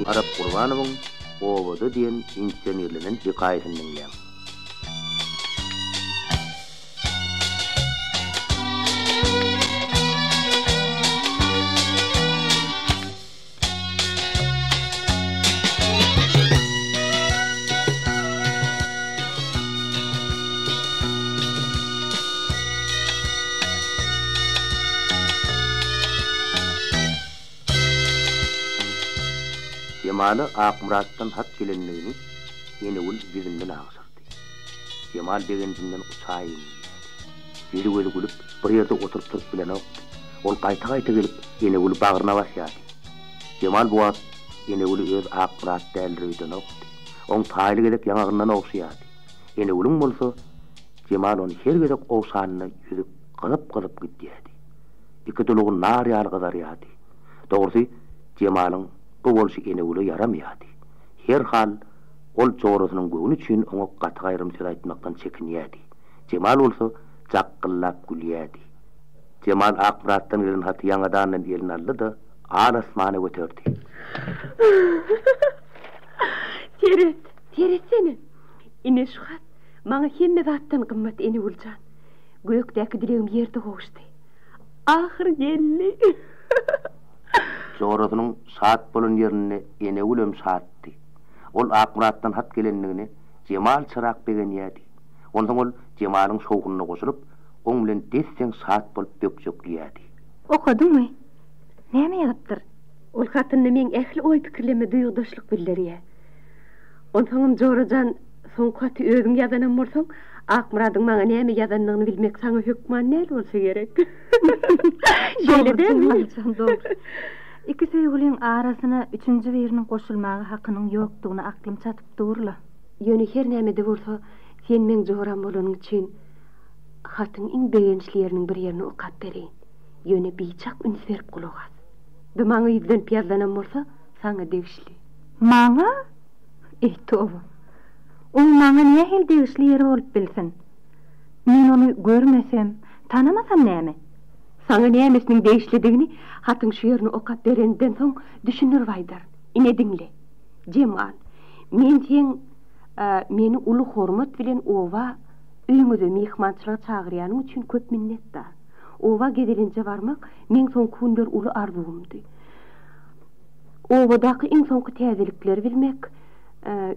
Arap Gurbanow'un obada diyen insenirlinin hikayesini dinleyen. Cemal'ı Akmurat'tan hat gelenliğini yeni ul bizimden ağsırdı. Cemal begendinden uçayım. Biri gözü gülüp bir yerde oturup turup bilen oqtu. Ol qayta gelip yeni ul bağırına başladı. Cemal bu at yeni ul öz Akmurat däldiriyden oqtu. On taylı gedek yanağından oqsuyadı. Yeni ulun bolsa Cemal onu her gedek oqsanına yüzük qızıp gittiyadi. İki doluğun nar yal qadar yadi. Doğrusu Cemal'ın bu bolşu ene ulu yaramayadi. Her hal ol çoğrasının göğünü üçün onu qatı gayrım söz aytmaktan çekiniyadi. Cemal olsa caqqıllap güliyadi. Cemal Akmurat'tan gelen hatı yanadanan elini aldı da ağır asmana götürdü. Teret seni. Ine şu hat, bana hemme vattan qımmat ene ulcan. Gökteki dileğim yerde hoştu. Ahır gelli. Çoğrasının saat bolun yerine ene ulum saattı. Ol Akmurat'tan hat gelenliğini Cemal çırak begeniyadi. Ondan ol Cemal'ın soğununa koşulup on bilen dessen saat bolup bökçökliyadi. Okudun mu? Näme ýazypdyr? Ol hatynda men ähli oý pikirleme duýgdaşlyk bildirýär. Ondan jorajan soň haty özüň ýazanam bolsaň, Akmuradyň maňa näme ýazanlygyny bilmek saňa hökman näl bolsa gerek. Şeýle demi? Doğru. İki söýgüliň arasyna üçünji biriniň goşulmagy hakynyň ýokdugyny aklym çatyp durla. Ýöne her näme bolsa, sen men joram bolanyň üçin hatyň iň begençleriniň bir ýerine okap bereýin. Ýöne biçak üns berip gulagas. Bu maňa ýüzden piýazlanam bolsa, saňa degişli. Maňa? Towa. O maňa näme hel degişli ýeri bolup bilsin? Men onu görmesem, tanamasam näme? Saňa nämesiniň degişlidigini hatyň şu ýerine okap berenden soň düşünür baýdar. Ine diňle. Cemal, men sen meni uly hormat bilen owa öýüňize mehmançylyga çagyrýanyň üçin köp minnetdar. Owa gedelince barmak men soňky günler uly arzumdy. Owadaky iň soňky täzelikleri bilmek,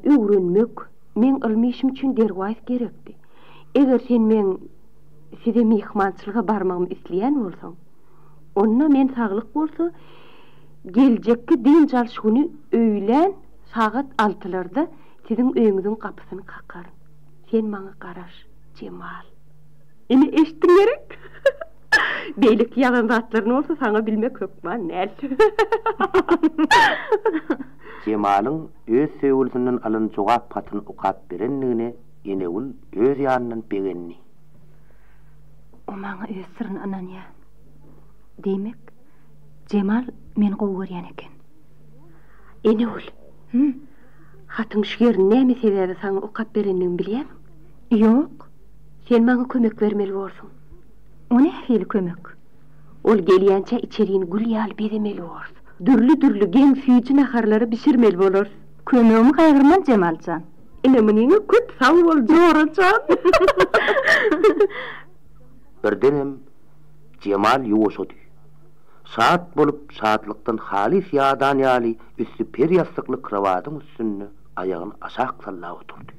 öwrenmek men ilmi işim üçin derwäs gerekdi. Eger sen men size mehmançylyga barmagymy isleýän bolsaň, onda men saglyk bolsa, geljekki din çalyş güni öýlen saat 6-larda siziň öýüňiziň kapysyny kakar. Sen maňa garaş, Cemal. Ine eşitdiň gerek? Beýlik ýalan zatlaryny bolsa saňa bilmek hökman näl. Cemal'ın öz söýgülisinden alan jogap patyny okap berenligine ene ul öz ýanyndan begenni. O maňa öz syryny ananýa. Demek, Cemal meni gowy görýän eken. Ene ul. Hatyň şu ýerini näme sebäbi saňa okap berenligini bilýärmi? Ýok. Sen maňa kömek bermeli bolsun. O nähili kömek? Ol gelýänçe içeriğini gül ýaly beremeli bolsun. Dürlü geň süýçi naharlary bişirmeli bolar. Kömegimi gaýrman Cemalcan. Ine meniňe köp sag bol jorajan. Birdenem Cemal ýuwuşdy. Saat bolup saatlykdan halis ýadan ýaly üstü per ýastykly krawatyň üstüne aýagyny aşak sallap oturdy.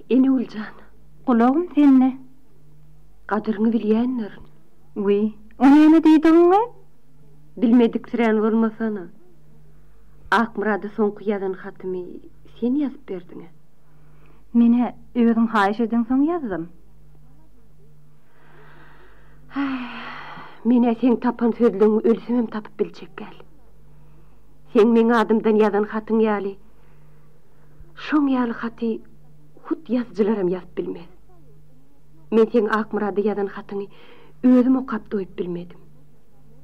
Ene uljan, Kulağım senne. Kadyryňy bilýänler. Wy, o näme diýdiňmi? Bilmedikdiren bolmasana. Akmurada soňky ýazan hatymy sen ýazyp berdiň. Mene özüň haýyş eden soň ýazdym. Mene sen tapan sözlüğünü ölsümem tapıp bilecek gel. Sen meni adımdan ýazan hatyň ýaly. Şoň ýaly haty hut ýazjylarym ýazyp bilmez. Men sen Akmurada ýazan hatyny özüm okap doýup bilmedim.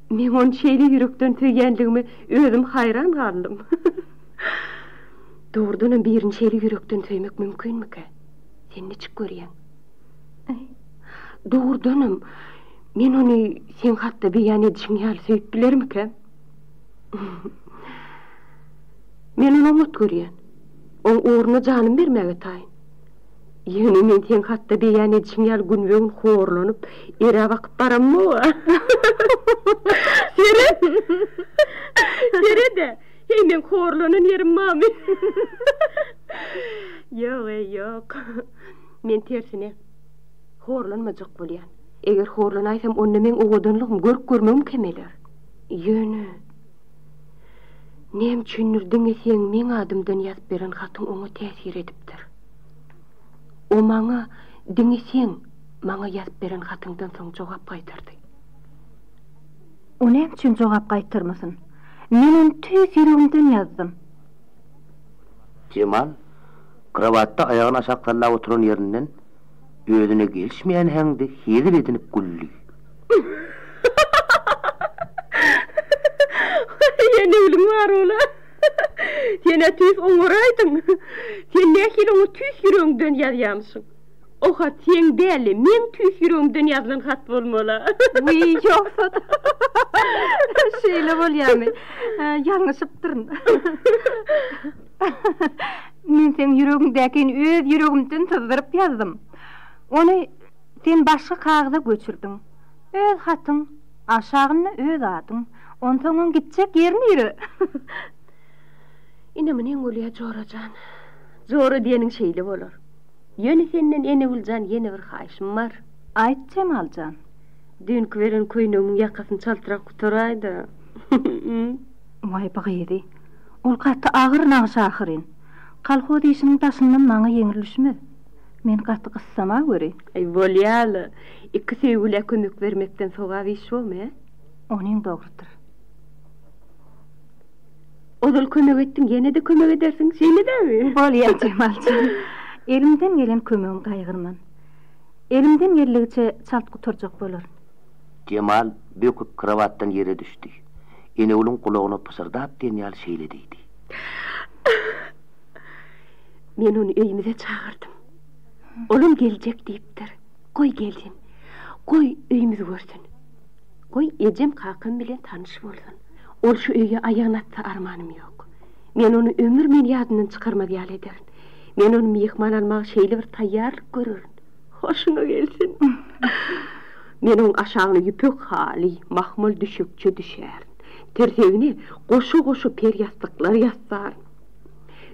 Men onu şeýle ýürekden töýgenligime özüm hayran galdym. Doğrudan birini şeýle ýürekden töýmek mümkinmiki? Sen neçik görýän? Doğrudanım. Men onu sen hatta beýan edişiň ýaly söýüp bilermiki? Men onu umut görýän. O uğruna canım bermäge taýyn. Ýöne men sen hatda beýan edişiň ýaly günbegün horlanyp, era wakyp barammy? Serede. Hey men horlanan yerim mami. Yok. Men tersine horlanmajak bolýan. Eger horlanaysam onda men owadanlygym görmegim kemeler. Ýöne. Nem düşünürdiň sen men adymdan ýazyp beren hatyň oňa täsir edipdir. O maňa diňeseň, maňa ýazyp beren hatyňdan soň jogap gaýtyrdy. O näme üçin jogap gaýtyrmasyn? Men onu tüýs ýüregimden ýazdym. Cemal, kravatda ayagyny aşak sallap oturan ýerinden özüne gelişmeýän heňdi hedir edinip gülli. Yine ölüm var ola. Yine tüys oňuraýdyň. Sen nähili oňa tüys ýüregiňden ýazýamsyň? O hat sen däli, men tüys ýüregimden ýazylan hat bolmaly. Uy, ýoksa. Şeýle bolýarmy? Ýalňyşypdyryn. Men sen ýüregiňdäki öz ýüregimden tızdyryp ýazdym. Onu sen başga kagaza göçürdiň. Öz hatyň, aşagyny öz adyň. Ondan gitjek ýerini ýüre. Ine menen golýa jorajan. Jora diýeniň şeýle bolar. Ýöne senden ene uljan ýene bir haýşym bar. Aýt Cemaljan. Dünkü beren köýnümiň ýakasyny çaltyrak tutaraýdy. Vay bagydy. Ol gaty agyr nagy şahyrin. Kalhod işiniň taşyndan maňa ýeňilişmi? Men gaty gyssama göre. Ey bolýaly. Iki söýgüle kömek bermekden sogap iş bolmy? Onuň dogrudur. Odal kömek ettin, ýene de kömek edersiň, şeýle dämi? Bolýar Cemaljan. Elimden gelen kömegim gaýgyrman. Elimden geldigiçe çalt guturjak bolar. Cemal böküp kravatdan yere düşdi. Ene ulun kulagyna pysırdap diýen ýaly şeýle diýdi. Men onu öýümize çağırdım. Olum geljek diýipdir. Goý gelsin. Goý öýümizi görsün. Goý ejem kakam bilen tanyş bolsun. Ol şu öýe aýagyny atsa armanym ýok. Men onu ömür men ýadyndan çykarmak ýaly ederim. Men onu mehman almak şeýle bir taýýarlyk görürüm. Hoşuna gelsin. Men onu aşagyny ýüpek hali, mahmul düşükçe düşär. Tersegini goşu per ýastyklar ýassar.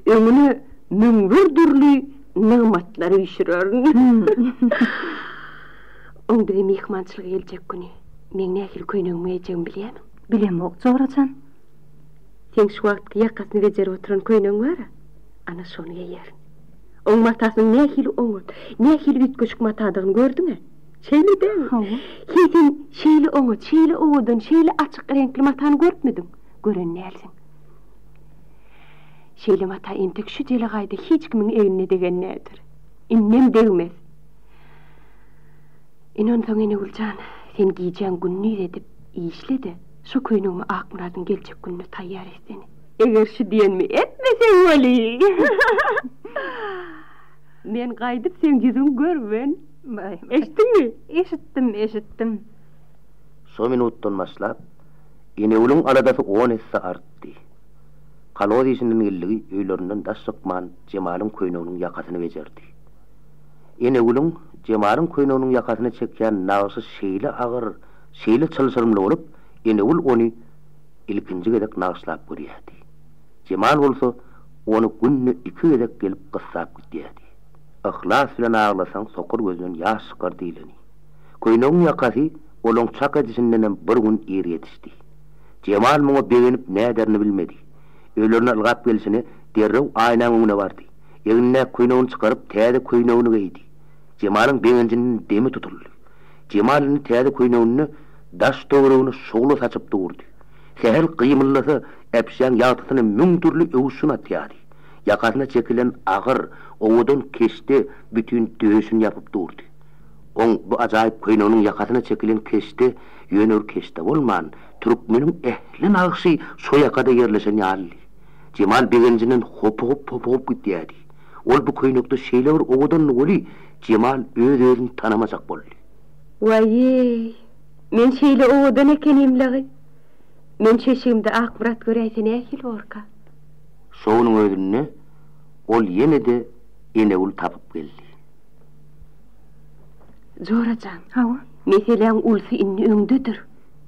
Öňüne müňür durly nymatlar ýşirer. On bize mehmançylyk geljek güni. Men nähili köýnegimi ejegim bilýärmi? Bilemok Jorajan. Sen şu wagtda ýakasyny bejerip oturan köýneg bar. Ana şonu ýer. Oň matasyny nähili oňut, nähili ütköşük matadygyny gördüňe? Şeýle dämi? Sen şeýle oňut, şeýle owadan, şeýle açyk renkli matany görpmediň? Gören näersiň? Şeýle mata entek şu jele gaýda hiç kimiň egine degen nädir? Innem degmez. Inon soň ene uljan, sen giýjän günni edip işledi. Şu köýnegimi akmuradyň geljek gününe taýýar etseni. Eger şu diýenmi etmeseň boli. Men gaýdyp sen ýüzüň görben. Eşitdiňmi? Eşitdim. Şu minutdan başlap ene ulun aladasy 10 hissa artdy. Kalod işiniň illigi öýlerinden daş sokman Cemalyň köýneginiň ýakasyny bejerdi. Ene ulun Cemalyň köýneginiň ýakasyny çekýän nagsy şeýle agyr, şeýle çylşyrmly bolup, ene ul onu ilkinji gedek nagslap görýärdi. Cemal bolsa onu günne 2 gedek gelip gyssap gitýärdi. Ihlas bilen aglasaň sokur gözünden ýaş çykar diýileni. Köýneginiň ýakasy olaň çak edişinden bir gün ýeri ýetişdi. Cemal muňa begenip näderini bilmedi. Öýlerini ılgap gelsini derrew aýnaň öňüne bardy. Ýeňine köýnegini çykaryp täze köýnegini giydi. Cemalyň begenjiniň demi tutuldy. Cemalyň täze köýnegini daş dogrugyny şogly saçyp durdy. Seher gymyllasy äpşän ýagtysyny müň türlü öwüşüne atýardy. Ýakasyna çekilen agyr owadan keşde bütün döşüni ýapyp durdy. On bu ajaýyp köýneginiň ýakasyna çekilen keşde ýönür keşde bolman, türkmeniň ehli nagşy şo ýakada ýerleşen ýaly. Cemal begenjiniň hop gitýärdi. Ol bu köýnekde şeýle bir owadan boli Cemal özüni tanamajak boldy. Waýy, men şeýle owadan ekenimligi. Men çeşimde Akmurat göreysen ehil orka. Şoğunun özünne ol yine de enewul tapıp geldi. Zoracan. Hawa. Meselen ulsu inni öňdedir.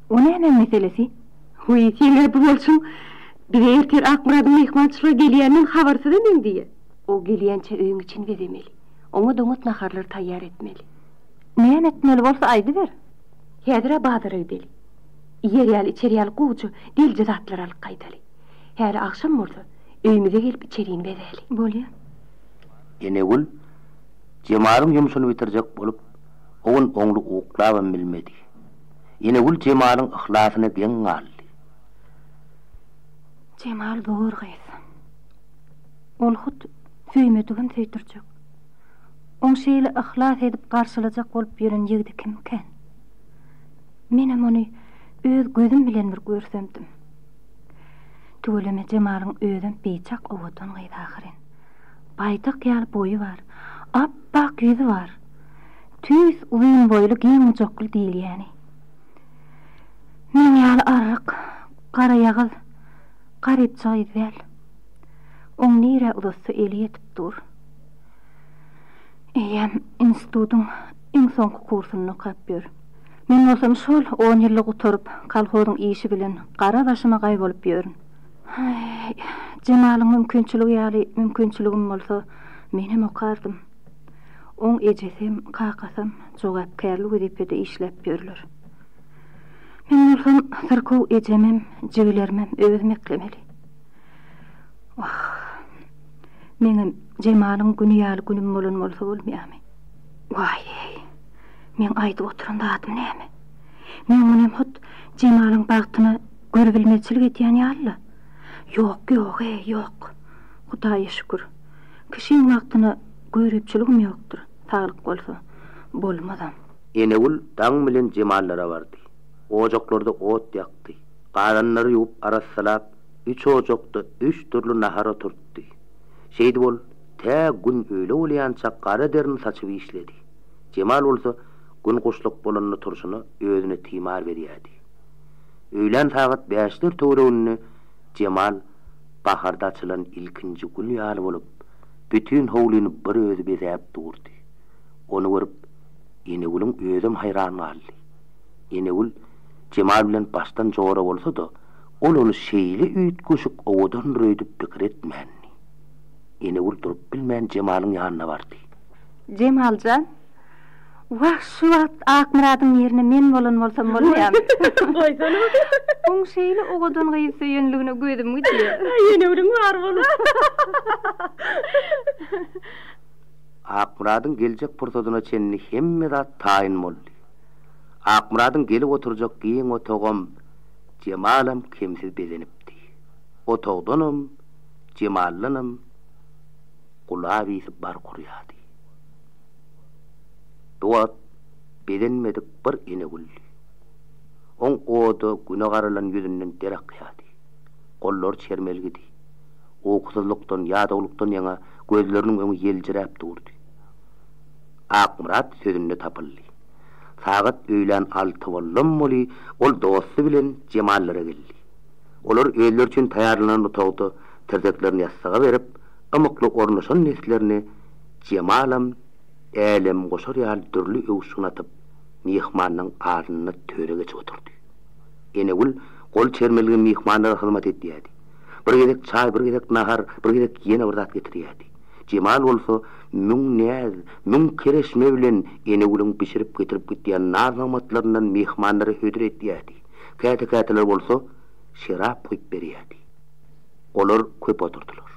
O näme meselesi? Huy, seler bu bolsun. Bir erter Akmurat'ın mehmançılığa gelýänden habarsız emen diye. O gelýänçe öýüň için veremeli. Oňa doňat naharlar taýýar etmeli. Näme etmeli bolsa aýdy ber. Häzir bazara gideli. Ýerýäl içerýäl gowçu dilje zatlar alyp gaýdaly. Häzir akşam bolsa öýümüze gelip içeriň bereli. Bolýar. Enewul Cemal'ın yumuşunu bitirjek bolup oğun oňly uklawan bilmedi. Enewul Cemal'ın ihlasyna geň galdy. Cemal doğru gaýsa. Ol hut süýmedigen süýtirjek. Oň şeýle ihlas edip garşylajak bolup ýören ýigdi kimken? Menem ony öz gözüm bilen bir görsemdim. Tügeleme Cemal'ın özüm beýçak owadan gaýdagyren. Baýtak ýaly boyu var, appak ýüzi var. Tüýs uzun boylu giň jokul diýil ýani. Men ýaly arryk, gara ýagyz, garypça ýyl. Oň nire uzatsa eli ýetip dur. Eýem institutyň iň soňky kursyny okap ber. Men bolsam şol 10 ýyllyk oturup kolhozyň işi bilen gara başyma gaý bolup ýörün. Cemal'ın mümkünçülüğü ýaly mümkünçülügim bolsa menem okardym. Oň ejesem, kakasam jogapkärlik edip işlep ýörler. Men bolsam sırkow ejemem, jigilermem özüm eklemeli. Meňem Cemal'ın günü ýaly günüm bolan bolsa bolmaýarmy? Vay, men aýdyp oturanda adym näme? Men onem hut Cemal'ın bagtyny görebilmeçilik etýän ýaly. Yok, yok. Hudaýa şükür. Kişiň wagtyny görüpçiligim ýokdur. Sağlyk bolsa bolmadam. Enewul daň bilen Cemallara bardy. Ojoklarda ot ýakdy. Garanlary ýuwup arassalap, 3 ojokda 3 türlü nahara turtdy. Şeýdi bol, tä gün öýle bolýança gara derini saçyp işledi. Cemal bolsa gün goşluk bolanyny turşuny özüne timar berýärdi. Öýlen sagat 5-ler töweregini Cemal baharda açılan ilkinci gül ýaly bolup, bütün howlyny bir özü bezäp durdy. Onu görüp Enewulyň özüm hayran boldy. Enewul Cemal bilen baştan jogara bolsa-da, ol şeýle üýtgüşük owadan röýdüp pikir etmänni. Enewul durup bilmän Cemal'yň ýanyna bardy. Cemaljan, şu wagt Akmuratyň ýerine men bolan bolsam bolýarmy? Boýsana. Oň şeýle owadan gaýsa ýönligine gözüm gitdi. Enewulyň bar bolan. Akmuratyň geljek pursadyna çenli hemme zat taýyn boldy. Akmuratyň gelip oturjak giň otogam Cemal'am kimsiz bezenipdi. Otogdanam Cemal'lanam gulaby bar kurýady. Doat bedenmedik bir Enewul. Oň oda güne garalan ýüzünden derek ýady. Gollar çermelgidi. Okusuzlukdan, ýadawlykdan ýaňa gözleriniň öňü ýeljiräp durdy. Akmurat sözünde tapyldy. Sagat öýlen 6 bolan boly, ol dosty bilen Cemallara geldi. Olar öýler üçin taýarlanan otogda terzeklerini ýassaga berip, ymykly ornaşan neslerini Cemal'am elem goşar ýaly dürli öwşunatyp, mehmanyň ardyna töre geçip oturdy. Enewul gol çermelgen mehmanlara hyzmat etýärdi. Bir gedek çay, bir gedek nahar, bir gedek ýene bir zat getirýärdi. Cemal bolsa müň kereşme bilen Enewulyň pişirip getirip gitýän nazmatlaryndan mehmanlara hödür etýärdi. Käte-käteler bolsa şerap goýup berýärdi. Olar köp oturdular.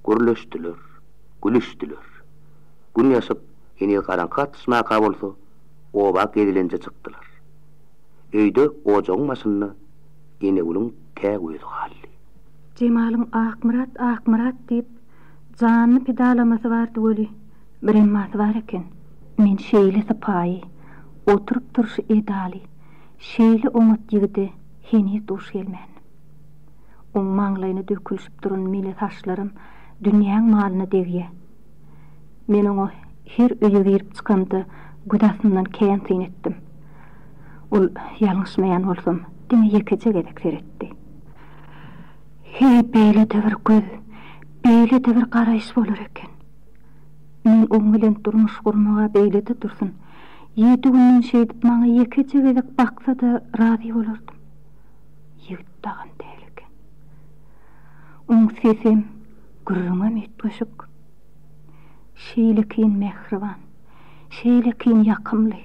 Gürleşdiler, gülüşdiler. Gün ýaşap ene garanka atışmaka bolsa oba gedilençe çykdylar. Öýde ojagyň maşynyny Enewulyň tä gözü galdy. Cemal'ın Akmurat deyip janyny pidalamasy bardy boli. Bir emmasy bar eken. Men şeýle sapaýy, oturup turşy edali. Şeýle oňat ýigidi heni duş gelmän. Oň maňlaýyna dökülüşip duran mile taşlarym dünýäň malyna degýär. Men oňa her öýe girip çykanda güdasyndan kän etdim. Ol ýalňyşmaýan bolsam, diňe ýekeje gerek seretdi. Hey beýle de bir göz, beýle de bir garaýş bolar eken. Men oň bilen durmuş gurmaga beýle de dursun. 7 günden şeýdip maňa ýekeje gerek baksa da razy bolardym. Ýigit dagan däl eken. Oň sesem gurruma metgoşuk. Şeýle kiň mehriban, şeýle kiň ýakymly.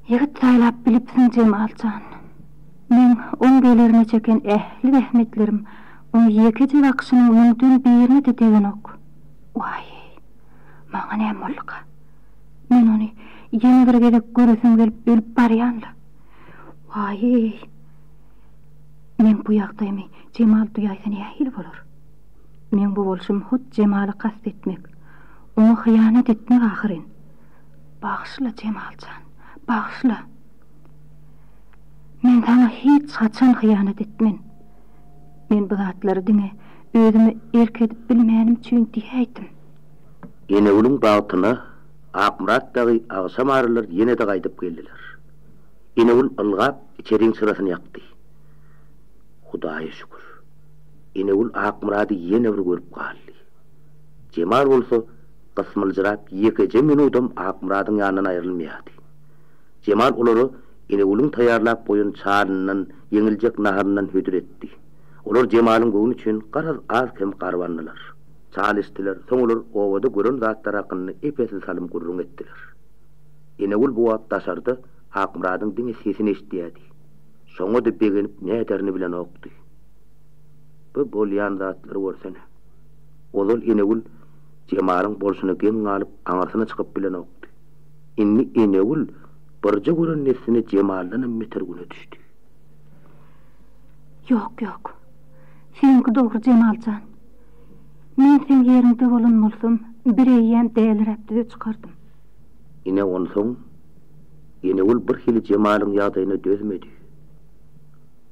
Ýigit saýlap bilipsiň Cemaljan. Men oň beýlerine çeken ähli rahmetlerim oň ýekeje bakşyny öňdün birine de degen ok. Vay, maňa näme bolka? Men ony ýene bir gezek göresim gelip ölüp barýanla. Vay, men bu ýagdaýymy Cemal duýaýsa nähili bolar? Men bu bolşum hut Cemaly kast etmek, onu hıyanet etmek ahirin. Bağışla Cemaljan, bağışla. Men sana hiç haçan hıyanet etmen. Men bu zatlary diňe özümi erkedip bilmänim üçin diýäýdim. Ene ulun bagtyna Akmurat dagy agsamarlar ýene de gaýdyp geldiler. Ene ul ılgap içeriň syrasyny ýakdy. Hudaýa şükür. Ene ul Akmurady ýene bir görüp galdy. Cemal bolsa gysmyljyrap 2 minutym Akmuradyň ýanyna aýrylmaýady. Cemal olary ene ulun taýýarlap boýun çaryndan ýeňiljek naharyndan hödür etdi. Olar Cemalyň göwün üçin garaz az kem garwandylar. Çalystylar, soňular obada gören zatlar hakyny epesi salym gurrun etdiler. Ene ul bu wagt daşardy, Akmuradyň diňe sesini eşitdi. Soňa da begenip näderini bilen okdy. Bu bolýan zatlary görsene. Olal ene ul Cemalyň bolşuny geň alyp aňarsyna çykyp bilen okdy. Inni ene ul barja gören nesini Cemaldan meter güne düşdi. Yok. Seňki dogry Cemaljan. Men sen ýerinde bolan bolsam, bireýem dälirepdi çykardym. Ine onsoň, ene ul bir hili Cemalyň ýagdaýyna dözmedi.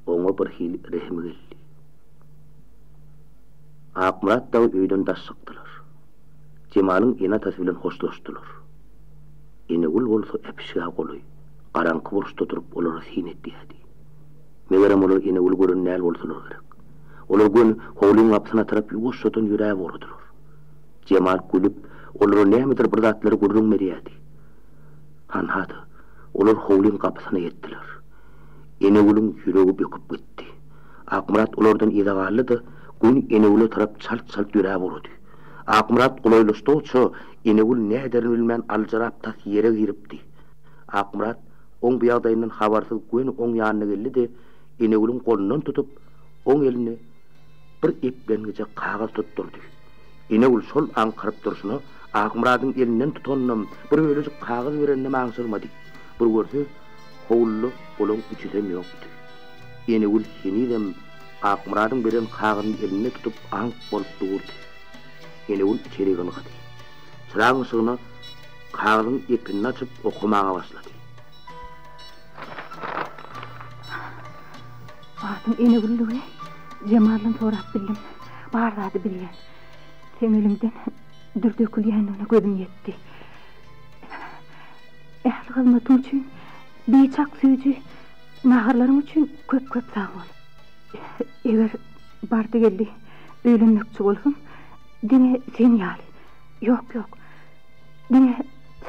Oňa bir hili rehmi geldi. Akmurat da öýden daşşykdylar. Cemalyň enatasy bilen hoşlaşdylar. Ene ul bolsa epişga goly. Garaňky burçda durup olary sinet diýdi. Megerem olar ene ul gören näl bolsalar gerek. Olar gün howlyň apsyna tarap ýuwuşdan ýürägi borudylar. Cemal gülüp, olar nämedir bir zatlary gurrun berýärdi. Hanhady, olar howlyň kapysyna ýetdiler. Ene ulun ýüregi böküp gitdi. Akmurat olardan ýygaldy, gün ene ulu tarap çalt ýürägi borudy. Akmurat gulaýlaşdyça, ene ul näderini bilmän aljyrap tas ýere giripdi. Akmurat oň bu ýagdaýyndan habarsyz gün oň ýanyna geldi de, ene ulun golundan tutup, oň eline bir iplengice kagaz tutturdy. Ene ul şol aňkyryp durşuny Akmuradyň elinden tutanyň bir ölecek kagaz berenine maňsyrmady. Bir görse, howlu bolan üçüsem ýokdy. Ene ul senidem Akmuradyň beren kagazyny eline tutup aňk bolup durdy. Ene ul içeri gylgady. Sıraň sygyna kagazyň ipini açyp okumaga başlady. Adım ene ullugy. Cemalyn sorap bildim. Bardy bilýän. Sen elimden dürdökülýän ona gözüm ýetdi. Ähli hyzmatyň üçin, beýçak süýji, naharlaryň üçin köp sag bol. Eger bardy geldi, öýlenmekçi bolsam, diňe sen ýaly. Yok. Diňe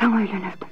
saňa öýlenirdim.